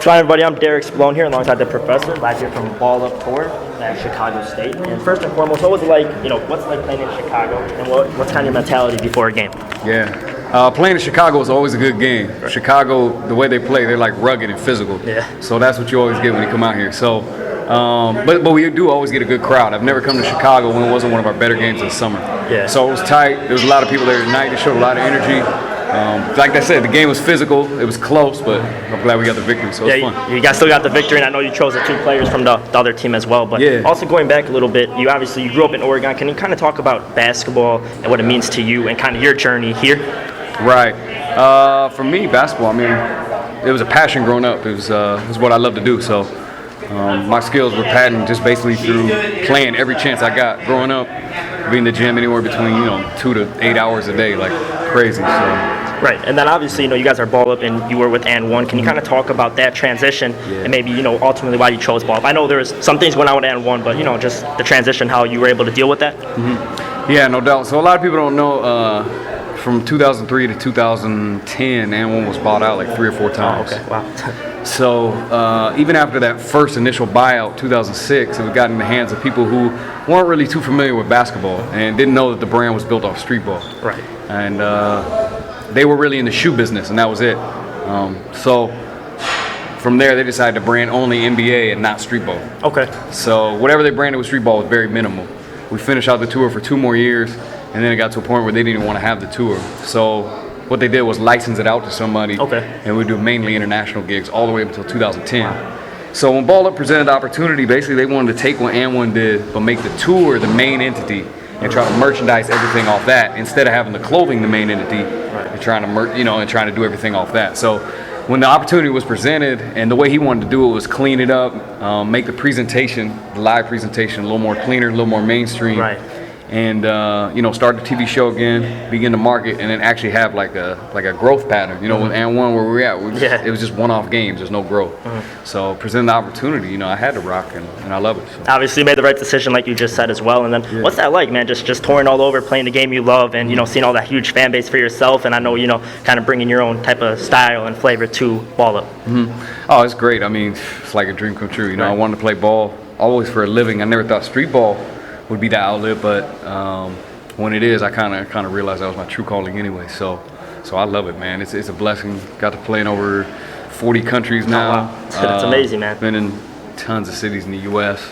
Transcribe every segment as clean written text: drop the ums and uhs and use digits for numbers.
So hi everybody, I'm Spallone here alongside the professor, live here from Ball Up Tour at Chicago State. And first and foremost, what was it like, what's it like playing in Chicago, and what's kind of your mentality before a game? Yeah, playing in Chicago is always a good game. Right. Chicago, the way they play, they're like rugged and physical. Yeah. So that's what you always get when you come out here. So, but we do always get a good crowd. I've never come to Chicago when it wasn't one of our better games of the summer. Yeah. So it was tight. There was a lot of people there tonight. They showed a lot of energy. Like I said, the game was physical. It was close, but I'm glad we got the victory. So it was fun. You guys still got the victory, and I know you chose the two players from the other team as well. But also going back a little bit, you grew up in Oregon. Can you kind of talk about basketball and what it means to you and kind of your journey here? Right. For me, basketball, I mean, it was a passion growing up. It was what I love to do. So my skills were patented just basically through playing every chance I got growing up, being in the gym anywhere between 2 to 8 hours a day, like crazy. So. Right, and then obviously, you guys are Ball Up, and you were with And One. Can you kind of talk about that transition and maybe, ultimately why you chose Ball Up? I know there was some things went on with And One, but just the transition, how you were able to deal with that. Mm-hmm. Yeah, no doubt. So a lot of people don't know. From 2003 to 2010, And One was bought out like 3 or 4 times. Oh, okay, wow. So even after that first initial buyout, 2006, it got in the hands of people who weren't really too familiar with basketball and didn't know that the brand was built off Streetball. Right. And they were really in the shoe business, and that was it. So from there, they decided to brand only NBA and not Streetball. Okay. So whatever they branded with Streetball was very minimal. We finished out the tour for 2 more years, and then it got to a point where they didn't even want to have the tour. So what they did was license it out to somebody, and we do mainly international gigs all the way up until 2010. Wow. So when Ball Up presented the opportunity, basically they wanted to take what And One did, but make the tour the main entity and try to merchandise everything off that instead of having the clothing the main entity and trying to and trying to do everything off that. So when the opportunity was presented, and the way he wanted to do it was clean it up, make the presentation, the live presentation, a little more cleaner, a little more mainstream. Right. And start the TV show again, begin to market, and then actually have like a growth pattern. With And One, where we're at, it was just one-off games. There's no growth. So presenting the opportunity, I had to rock, and I love it. So. Obviously, you made the right decision, like you just said as well. And then, what's that like, man? Just touring all over, playing the game you love, and seeing all that huge fan base for yourself. And I know kind of bringing your own type of style and flavor to Ball Up. Oh, it's great. I mean, it's like a dream come true. I wanted to play ball always for a living. I never thought street ball would be the outlet, but when it is, I kind of realized that was my true calling anyway. So I love it, man. It's a blessing. Got to play in over 40 countries now. Oh, wow. That's amazing, man. Been in tons of cities in the U.S.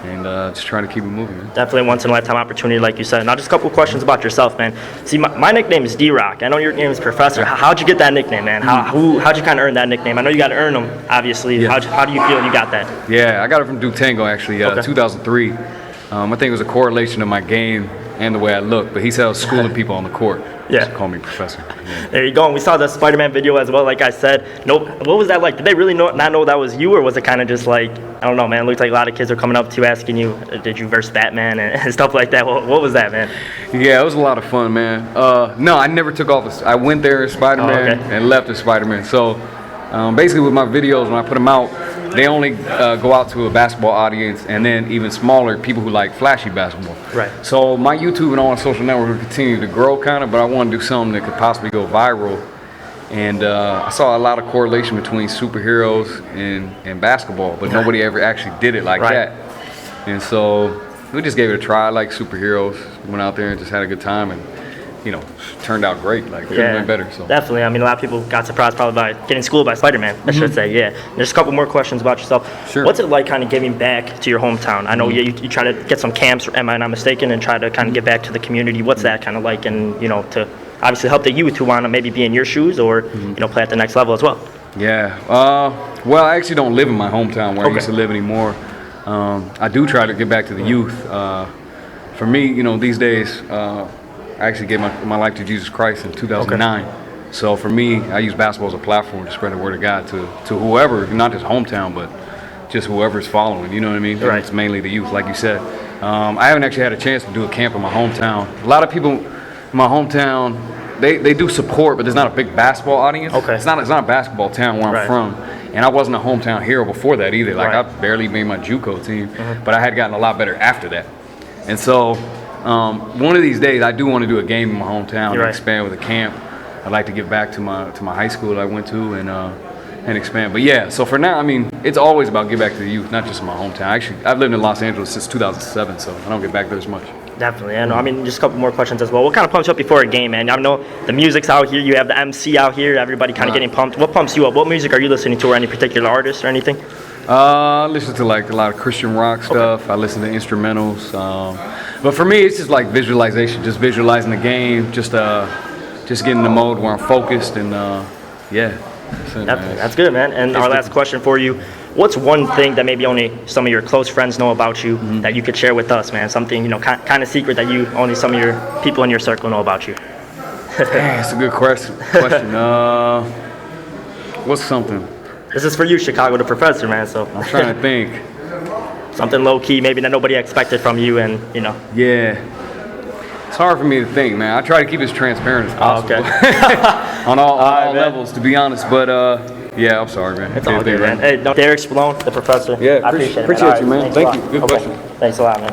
and just trying to keep it moving, man. Definitely a once-in-a-lifetime opportunity, like you said. Now, just a couple of questions about yourself, man. See, my nickname is D-Rock. I know your name is Professor. How'd you get that nickname, man? How'd you kind of earn that nickname? I know you got to earn them, obviously. Yeah. How do you feel you got that? Yeah, I got it from Duke Tango, actually, 2003. I think it was a correlation of my game and the way I look, but he said I was schooling people on the court. Yeah. Just call me Professor. Yeah. There you go. And we saw the Spider-Man video as well, like I said. What was that like? Did they really not know that was you, or was it kind of just like, I don't know, man, it looked like a lot of kids were coming up to you asking you, did you verse Batman and stuff like that? What was that, man? Yeah, it was a lot of fun, man. No, I never took off. I went there as Spider-Man and left as Spider-Man. So basically with my videos, when I put them out, they only go out to a basketball audience, and then even smaller people who like flashy basketball. Right. So my YouTube and all on social networks will continue to grow, kind of, but I want to do something that could possibly go viral. And I saw a lot of correlation between superheroes and basketball, but nobody ever actually did it like that. And so we just gave it a try. I like superheroes. Went out there and just had a good time, and turned out great. Like, couldn't have been better. So definitely. I mean, a lot of people got surprised probably by getting schooled by Spider-Man, I should say. Yeah. There's a couple more questions about yourself. Sure. What's it like kind of giving back to your hometown? I know you try to get some camps, am I not mistaken, and try to kind of give back to the community. What's that kind of like, and to obviously help the youth who want to maybe be in your shoes or play at the next level as well? Yeah. Well, I actually don't live in my hometown where I used to live anymore. I do try to get back to the youth. For me, these days, I actually gave my life to Jesus Christ in 2009. So for me, I use basketball as a platform to spread the word of God to whoever, not just hometown, but just whoever's following. You know what I mean? Right. It's mainly the youth, like you said. I haven't actually had a chance to do a camp in my hometown. A lot of people in my hometown, they do support, but there's not a big basketball audience. It's not a basketball town where I'm from. And I wasn't a hometown hero before that either. Like, I barely made my JUCO team, but I had gotten a lot better after that. And so one of these days, I do want to do a game in my hometown and expand with a camp. I'd like to give back to my high school that I went to, and and expand. But yeah, so for now, I mean, it's always about give back to the youth, not just in my hometown. Actually, I've lived in Los Angeles since 2007, so I don't get back there as much. Definitely, I know. I mean, just a couple more questions as well. What kind of pumps you up before a game, man? I know the music's out here. You have the MC out here. Everybody kind of getting pumped. What pumps you up? What music are you listening to, or any particular artist or anything? I listen to like a lot of Christian rock stuff. Okay. I listen to instrumentals. But for me, it's just like visualization, just visualizing the game, just getting in the mode where I'm focused, and yeah. That's good, man. And our last question for you: what's one thing that maybe only some of your close friends know about you that you could share with us, man? Something, kind of secret that only some of your people in your circle know about you. That's a good question. What's something? This is for you, Chicago the Professor, man. So I'm trying to think. Something low key, maybe that nobody expected from you, and Yeah. It's hard for me to think, man. I try to keep it as transparent as possible. On all levels, to be honest. But yeah, I'm sorry, man. It's all good, man. Hey, Derek Spallone, the Professor. Yeah, I appreciate you, man. Thank you. Good question. Thanks a lot, man.